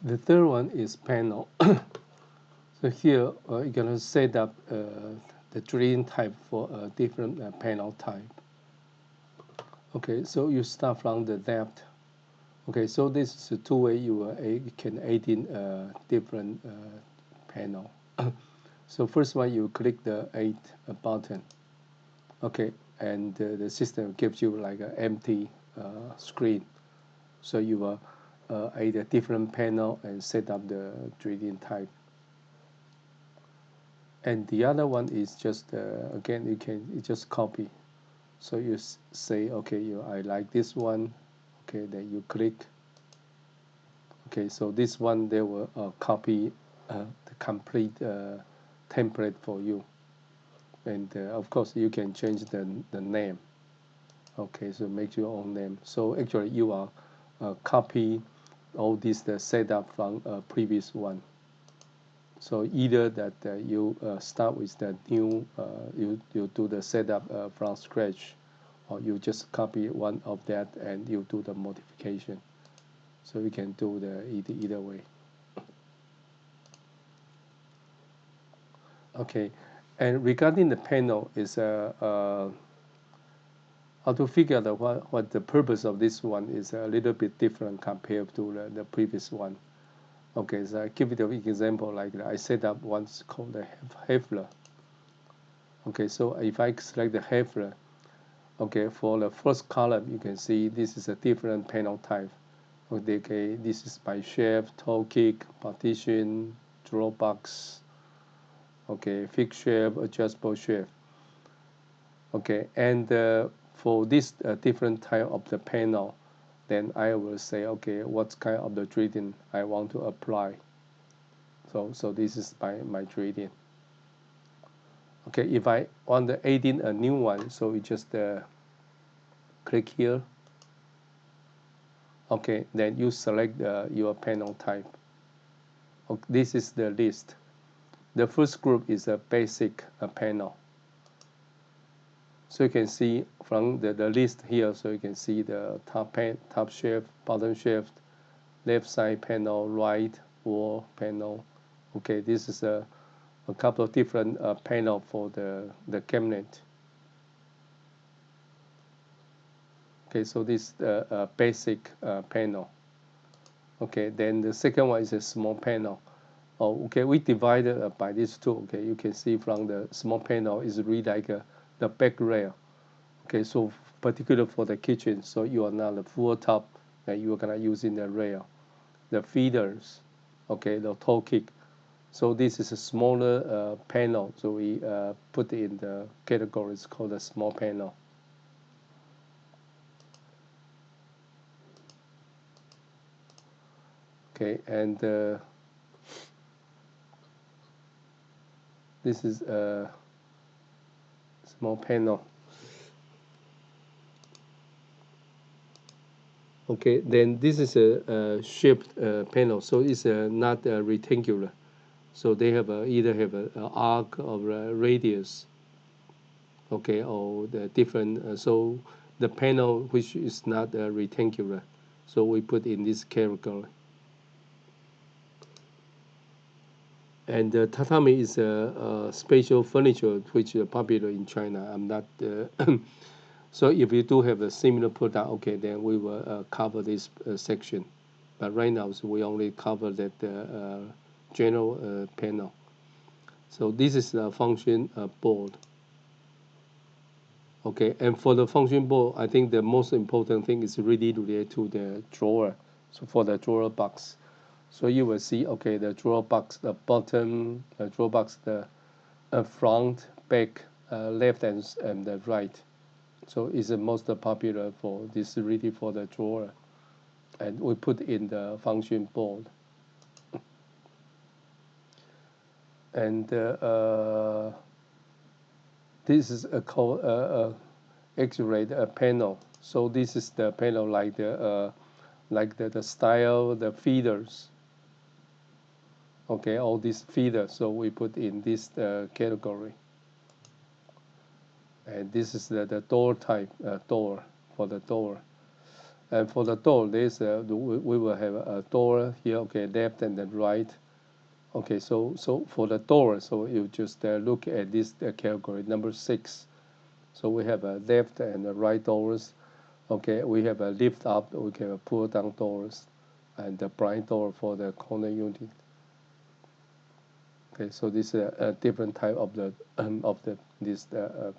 The third one is panel. So here you're gonna set up the drilling type for a different panel type. Okay, so you start from the depth. Okay, so this is the two way you can add in different panel. So first one, you click the add button. Okay, and the system gives you like an empty screen. So you will add a different panel and set up the drilling type. And the other one is just again you just copy. So you say okay, I like this one. Okay, then you click. Okay, so this one they will copy the complete template for you, and of course you can change the name. Okay, so make your own name. So actually you are copy all this the setup from previous one. So either that you start with the new, you do the setup from scratch, or you just copy one of that and you do the modification. So you can do the either way. Okay, and regarding the panel is how to figure out what the purpose of this one is a little bit different compared to the previous one. Okay, so I give you an example like I set up what's called the Hefler. Okay, so if I select the Hefler, okay, for the first column, you can see this is a different panel type. Okay, this is by shaft, toe kick, partition, draw box, okay, fixed shaft, adjustable shaft. Okay, and for this different type of the panel, then I will say, okay, what kind of the drilling I want to apply. So this is my gradient. Okay, if I want to add in a new one, so we just click here. Okay, then you select your panel type. Okay, this is the list. The first group is a basic panel. So you can see from the list here, so you can see the top shaft, bottom shaft, left side panel, right wall panel. Okay, this is a couple of different panel for the cabinet. Okay, so this is the basic panel. Okay, then the second one is a small panel. Oh, okay, we divided by these two. Okay, you can see from the small panel is really like the back rail. Okay, so particular for the kitchen, so you are not the full top that you are gonna use in the rail. The feeders, okay, the toe kick. So this is a smaller panel, so we put it in the categories called a small panel. Okay, and this is a small panel. Okay, then this is a shaped panel, so it's not rectangular. So they have either have an arc or a radius, okay, or the different. So the panel which is not rectangular, so we put in this category. And the tatami is a special furniture which is popular in China. I'm not. So if you do have a similar product, okay, then we will cover this section. But right now, so we only cover that general panel. So this is the function board. Okay, and for the function board, I think the most important thing is really related to the drawer. So for the drawer box, so you will see, okay, the drawer box, the bottom, drawer box, the front, back, left, and the right. So it's the most popular for this really for the drawer, and we put in the function board. And this is a called X-ray panel. So this is the panel like the style, the feeders. Okay, all these feeders. So we put in this category. And this is the door type door for the door. And for the door, we will have a door here, okay, left and then right. Okay, so for the door, so you just look at this category number 6. So we have a left and a right doors. Okay, we have a lift up, we can have pull down doors, and the blind door for the corner unit. Okay, so this is a different type of this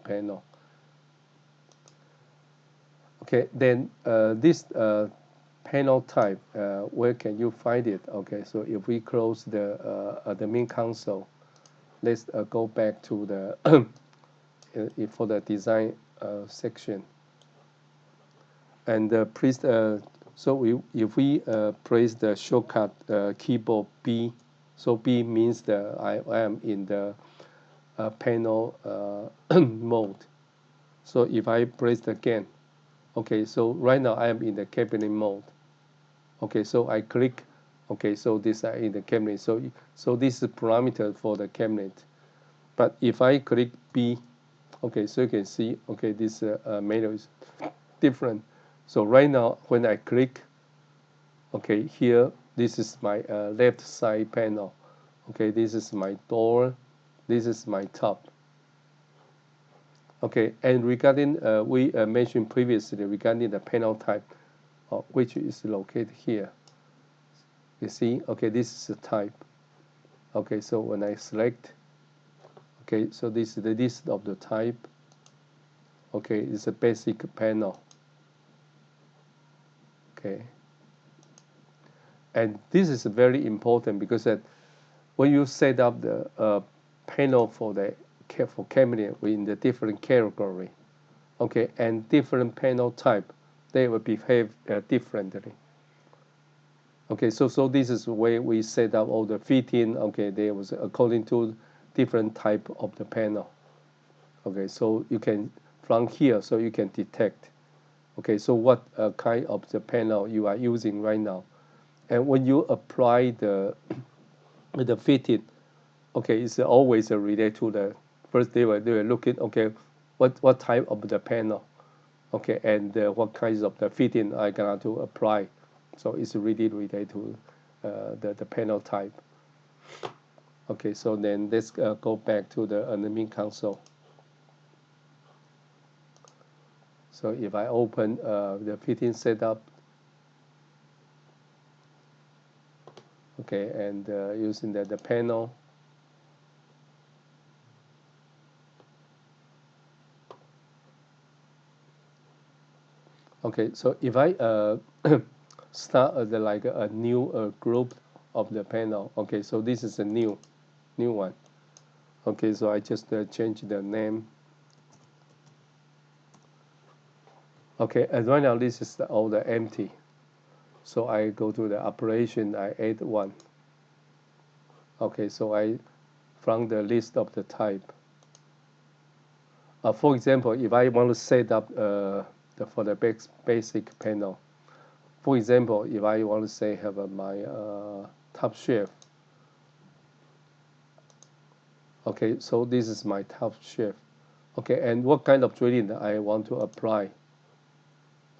panel. Okay, then this panel type, where can you find it? Okay, so if we close the main console, let's go back to the for the design section, and please. So if we press the shortcut keyboard B, so B means I am in the panel mode. So if I press again, okay, so right now I am in the cabinet mode. Okay, so I click, okay, so this is in the cabinet. So this is parameter for the cabinet. But if I click B, okay, so you can see, okay, this menu is different. So right now when I click, okay, here this is my left side panel. Okay, this is my door, this is my top. Okay, and regarding we mentioned previously regarding the panel type, which is located here. You see, okay, this is the type. Okay, so when I select, okay, so this is the list of the type. Okay, it's a basic panel. Okay, and this is very important because that when you set up the panel for cabinet in the different category, okay, and different panel type, they will behave differently. Okay, so this is where we set up all the fitting. Okay, there was according to different type of the panel. Okay, so you can from here, so you can detect. Okay, so what kind of the panel you are using right now, and when you apply the fitting, okay, it's always related to the first they were looking, okay, what type of the panel, okay, and what kinds of the fitting I gonna to apply. So it's really related to the panel type. Okay, so then let's go back to the admin console. So if I open the fitting setup, okay, and using the panel, okay, so if I start like a new group of the panel, okay, so this is a new one. Okay, so I just change the name. Okay, and right now this is all the empty. So I go to the operation, I add one. Okay, so I from the list of the type. For example, if I want to set up for the basic panel, for example, if I want to say have my top shelf. Okay, so this is my top shelf. Okay, and what kind of drilling I want to apply?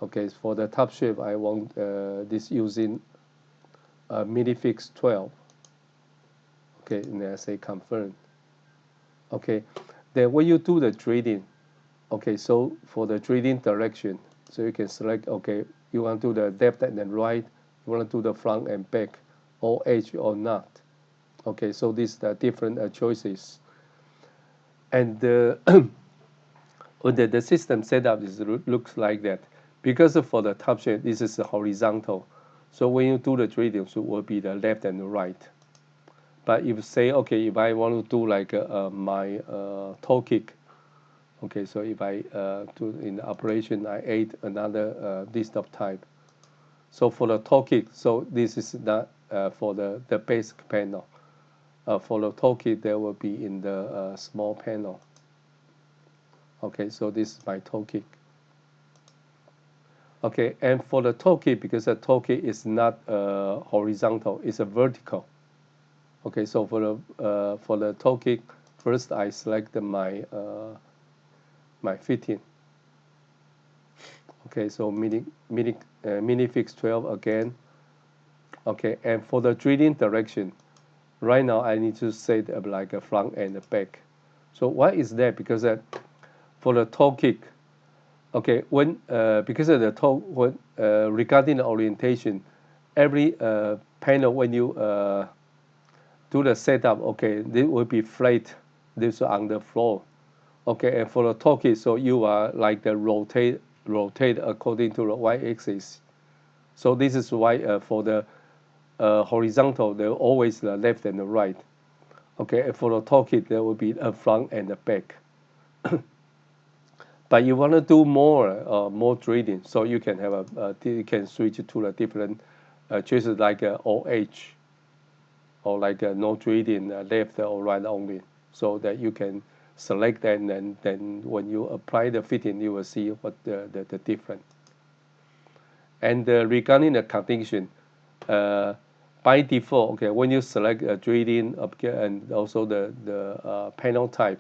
Okay, for the top shelf, I want this using minifix 12. Okay, and I say confirm. Okay, then when you do the drilling, okay, so for the drilling direction, so you can select, okay, you want to do the left and then right, you want to do the front and back, or edge or not. Okay, so these are different choices. And the system setup looks like that. Because for the top shape, this is horizontal. So when you do the drilling, it will be the left and the right. But if say, okay, if I want to do like my toe kick, okay, so if I do in the operation, I add another list of type. So for the toe kick, so this is not for the basic panel. For the toe kick, there will be in the small panel. Okay, so this is my toe kick. Okay, and for the toe kick, because the toe kick is not horizontal, it's a vertical. Okay, so for the toe kick, first I select my my fitting. Okay, so minifix 12 again. Okay, and for the drilling direction, right now I need to set up like a front and a back. So why is that? Because for the toe kick, okay, when because of the toe, when regarding the orientation, every panel when you do the setup, okay, they will be flat. This on the floor. Okay, and for the toe kick, so you are like the rotate according to the y-axis. So this is why for the horizontal, they're always the left and the right. Okay, and for the toe kick, there will be a front and a back. But you want to do more drilling, so you can have you can switch to a different choices like OH or like no drilling left or right only, so that you can select that, and then when you apply the fitting, you will see what the difference. And regarding the condition, by default, okay, when you select a drilling and also the panel type,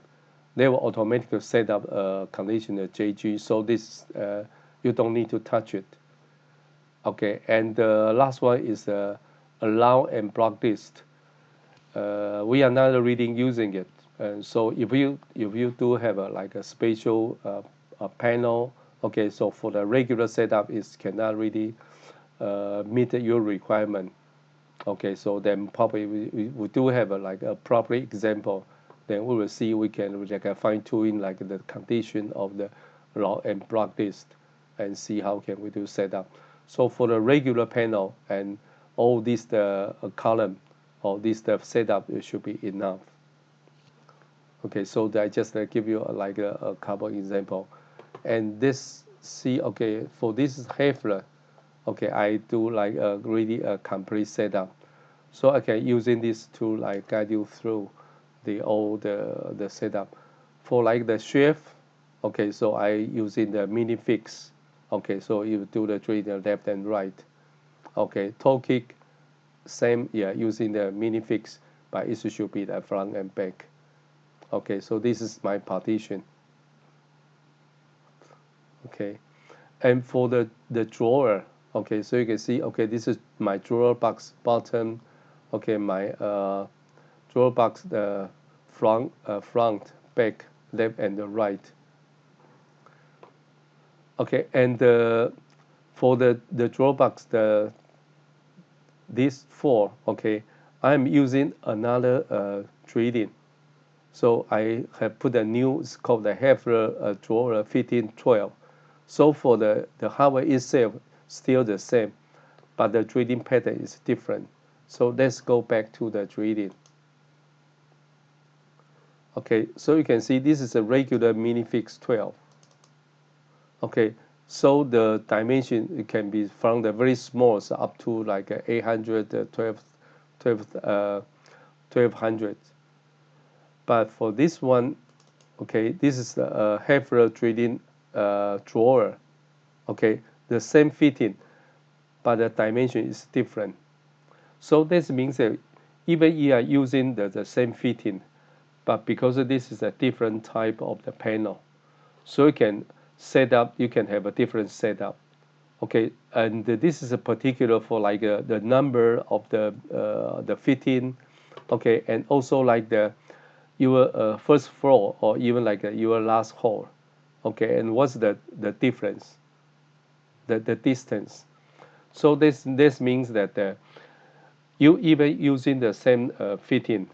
they will automatically set up a conditioner JG. So this you don't need to touch it. Okay, and the last one is allow and block list. We are not really using it, and so if you do have like a special a panel, okay, so for the regular setup, it cannot really meet your requirement. Okay, so then probably we do have like a proper example. Then we will see we can like fine tune like the condition of the raw and block list, and see how can we do setup. So for the regular panel and all this the column or this the setup, it should be enough. Okay, so I just give you like a couple example, and this see, okay, for this Hefler, okay, I do like a really a complete setup. So I can using this to like guide you through the setup. For like the chef, okay, so I using the mini fix. Okay, so you do the drilling left and right. Okay, toe kick, same, yeah, using the mini fix, but it should be the front and back. Okay, so this is my partition. Okay, and for the drawer, okay, so you can see, okay, this is my drawer box bottom. Okay, my drawer box, the front, back, left, and the right. Okay, and for the drawer box, these four, okay, I'm using another drilling. So I have put a new, it's called the Hefler drawer 1512. So for the hardware itself, still the same, but the drilling pattern is different. So let's go back to the drilling. Okay, so you can see this is a regular minifix 12. Okay, so the dimension, it can be from the very small up to like 800, 1200. But for this one, okay, this is a Hefler drilling drawer. Okay, the same fitting, but the dimension is different. So this means that even you are using the same fitting, but because this is a different type of the panel, so you can set up, you can have a different setup. Okay, and this is a particular for like the number of the fitting. Okay, and also like your first floor or even like your last hole. Okay, and what's the difference, the distance. So this means that you even using the same fitting,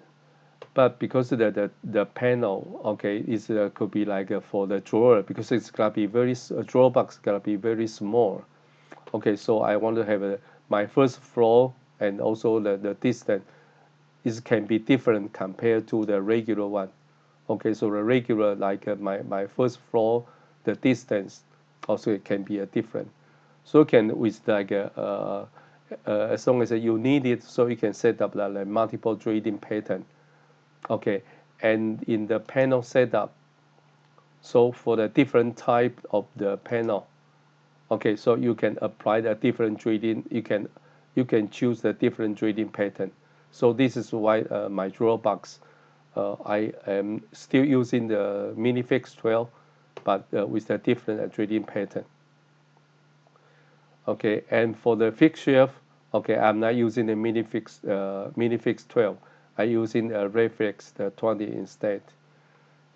but because the panel, okay, is could be like for the drawer, because it's gonna be very drawer box gonna be very small. Okay, so I want to have my first floor, and also the distance is can be different compared to the regular one. Okay, so the regular like my first floor, the distance also it can be a different. So can with like as long as you need it, so you can set up like multiple drilling pattern. Okay, and in the panel setup, so for the different type of the panel, okay, so you can apply the different drilling. You can choose the different drilling pattern. So this is why my drawer box, I am still using the minifix 12, but with a different drilling pattern. Okay, and for the fixed shift, okay, I'm not using the minifix 12. I'm using a reflex the 20 instead.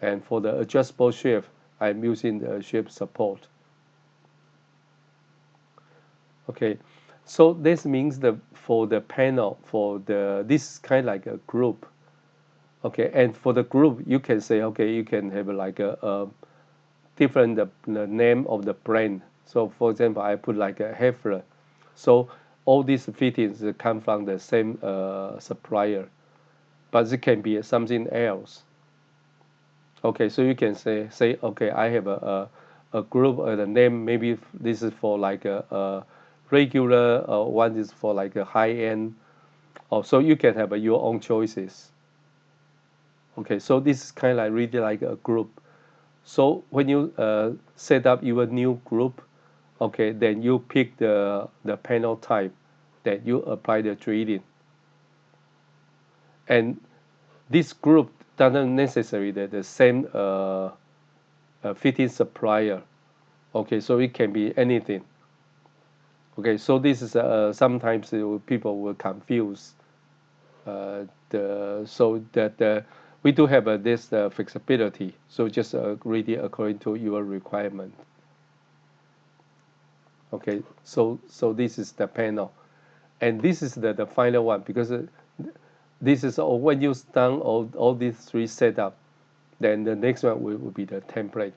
And for the adjustable shift, I'm using the shift support. Okay, so this means that for the panel, for this kind of like a group. Okay, and for the group, you can say, okay, you can have like a different the name of the brand. So for example, I put like a Hefler. So all these fittings come from the same supplier, but it can be something else. Okay, so you can say okay, I have a group the name. Maybe this is for like a regular, one is for like a high end. Oh, so you can have your own choices. Okay, so this is kind of like really like a group. So when you set up your new group, okay, then you pick the panel type that you apply the drilling. And this group doesn't necessarily the same fitting supplier. Okay, so it can be anything. Okay, so this is sometimes people will confuse so that we do have this flexibility. So just really according to your requirement. Okay, so this is the panel, and this is the final one because this is all when you done all these three setup, then the next one will be the template.